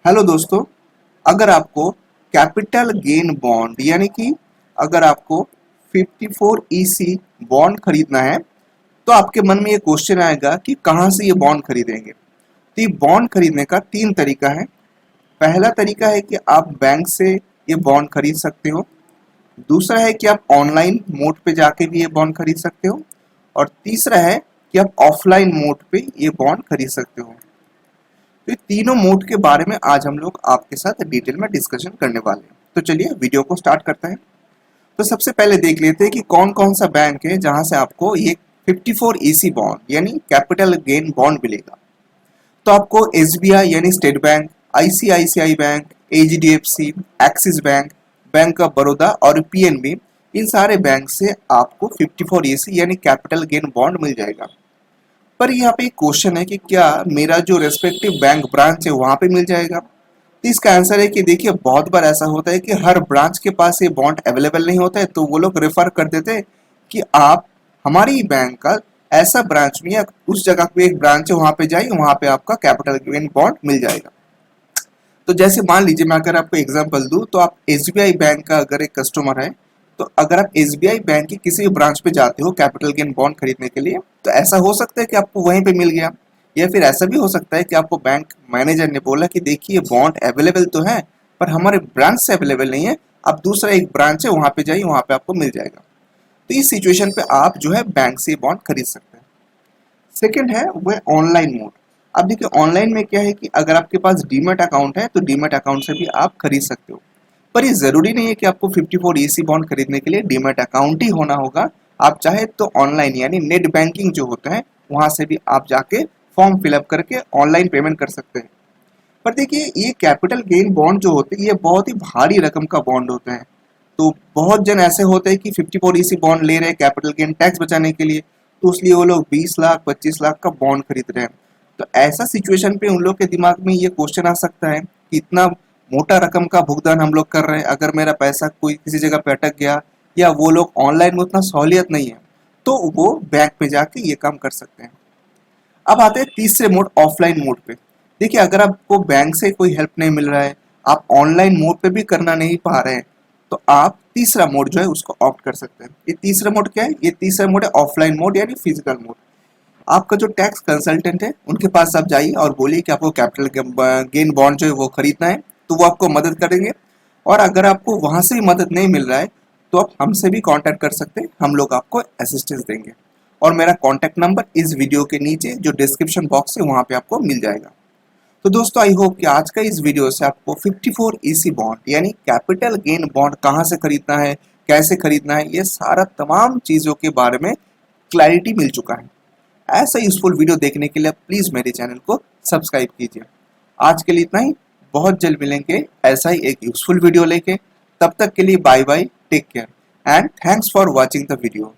Hello दोस्तों, अगर आपको कैपिटल गेन बॉन्ड यानी कि अगर आपको 54 ईसी बॉन्ड खरीदना है तो आपके मन में ये क्वेश्चन आएगा कि कहाँ से ये बॉन्ड खरीदेंगे। तो ये बॉन्ड खरीदने का तीन तरीका है। पहला तरीका है कि आप बैंक से ये बॉन्ड खरीद सकते हो। दूसरा है कि आप ऑनलाइन मोड पे जाके भी ये बॉन्ड खरीद सकते हो। और तीसरा है कि आप ऑफलाइन मोड पे ये बॉन्ड खरीद सकते हो। तो ये तीनों मोड के बारे में आज हम लोग आपके साथ डिटेल में डिस्कशन करने वाले हैं। तो चलिए वीडियो को स्टार्ट करते हैं। तो सबसे पहले देख लेते हैं कि कौन कौन सा बैंक है जहां से आपको ये 54 ईसी बॉन्ड यानी कैपिटल गेन बॉन्ड मिलेगा। तो आपको एसबीआई यानी state bank, ICICI bank, HDFC, axis bank, bank of Baroda और पीएनबी, इन सारे बैंक से आपको 54 ईसी यानी कैपिटल गेन बॉन्ड मिल जाएगा। पर यहाँ पे एक क्वेश्चन है कि क्या मेरा जो रेस्पेक्टिव बैंक ब्रांच है वहां पे मिल जाएगा। तो इसका आंसर है कि देखिए, बहुत बार ऐसा होता है कि हर ब्रांच के पास ये बॉन्ड अवेलेबल नहीं होता है, तो वो लोग रेफर कर देते हैं कि आप हमारी बैंक का ऐसा ब्रांच में या उस जगह पे एक ब्रांच है वहां पे जाइए, वहां पे आपका कैपिटल गेन बॉन्ड मिल जाएगा। तो जैसे मान लीजिए मैं अगर आपको एग्जांपल दूं, तो आप एसबीआई बैंक का अगर एक कस्टमर है, तो अगर आप एसबीआई बैंक के किसी भी ब्रांच पे जाते हो कैपिटल गेन बॉन्ड खरीदने के लिए, तो ऐसा हो सकता है कि आपको वहीं पे मिल गया। या फिर ऐसा भी हो सकता है कि आपको बैंक मैनेजर ने बोला कि देखिए बॉन्ड अवेलेबल तो है पर हमारे ब्रांच से अवेलेबल नहीं है, आप दूसरा एक ब्रांच है वहां पे जाइए, वहां पे आपको मिल जाएगा। तो इस सिचुएशन पे आप जो है बैंक से बॉन्ड खरीद सकते हैं। सेकेंड है वह ऑनलाइन मोड। अब देखिए ऑनलाइन में क्या है कि अगर आपके पास डीमैट अकाउंट है तो डीमैट अकाउंट से भी आप खरीद सकते हो। पर ये जरूरी नहीं है कि आपको 54 ईसी बॉन्ड खरीदने के लिए डीमैट अकाउंट ही होना होगा। आप चाहे तो ऑनलाइन यानी नेट बैंकिंग जो होता है वहां से भी आप जाके फॉर्म फिलअप करके ऑनलाइन पेमेंट कर सकते हैं। पर देखिए ये कैपिटल गेन बॉन्ड जो होते हैं ये बहुत ही भारी रकम का बॉन्ड होता है। तो बहुत जन ऐसे होते हैं कि 54 ईसी बॉन्ड ले रहे हैं कैपिटल गेन टैक्स बचाने के लिए, तो इसलिए वो लोग 20 लाख 25 लाख का बॉन्ड खरीद रहे हैं। तो ऐसा सिचुएशन पे उन लोग के दिमाग में ये क्वेश्चन आ सकता है कि इतना मोटा रकम का भुगतान हम लोग कर रहे हैं, अगर मेरा पैसा कोई किसी जगह पे अटक गया या वो लोग ऑनलाइन में उतना सहूलियत नहीं है, तो वो बैंक में जाके ये काम कर सकते हैं। अब आते हैं तीसरे मोड, ऑफलाइन मोड पे। देखिए अगर आपको बैंक से कोई हेल्प नहीं मिल रहा है, आप ऑनलाइन मोड पे भी करना नहीं पा रहे हैं, तो आप तीसरा मोड जो है उसको ऑप्ट कर सकते हैं। ये तीसरा मोड क्या है? ये तीसरा मोड है ऑफलाइन मोड यानी फिजिकल मोड। आपका जो टैक्स कंसल्टेंट है उनके पास आप जाइए और बोलिए कि आपको कैपिटल गेन बॉन्ड जो है वो खरीदना है, तो वो आपको मदद करेंगे। और अगर आपको वहां से भी मदद नहीं मिल रहा है तो आप हमसे भी कांटेक्ट कर सकते हैं, हम लोग आपको असिस्टेंस देंगे। और मेरा कांटेक्ट नंबर इस वीडियो के नीचे जो डिस्क्रिप्शन बॉक्स है वहां पे आपको मिल जाएगा। तो दोस्तों आई होप कि आज का इस वीडियो से आपको 54 ईसी बॉन्ड यानी कैपिटल गेन बॉन्ड कहाँ से खरीदना है, कैसे खरीदना है, ये सारा तमाम चीज़ों के बारे में क्लैरिटी मिल चुका है। ऐसा यूजफुल वीडियो देखने के लिए प्लीज़ मेरे चैनल को सब्सक्राइब कीजिए। आज के लिए इतना ही, बहुत जल्द मिलेंगे ऐसा ही एक यूजफुल वीडियो लेके। तब तक के लिए bye bye, take care and thanks for watching the video.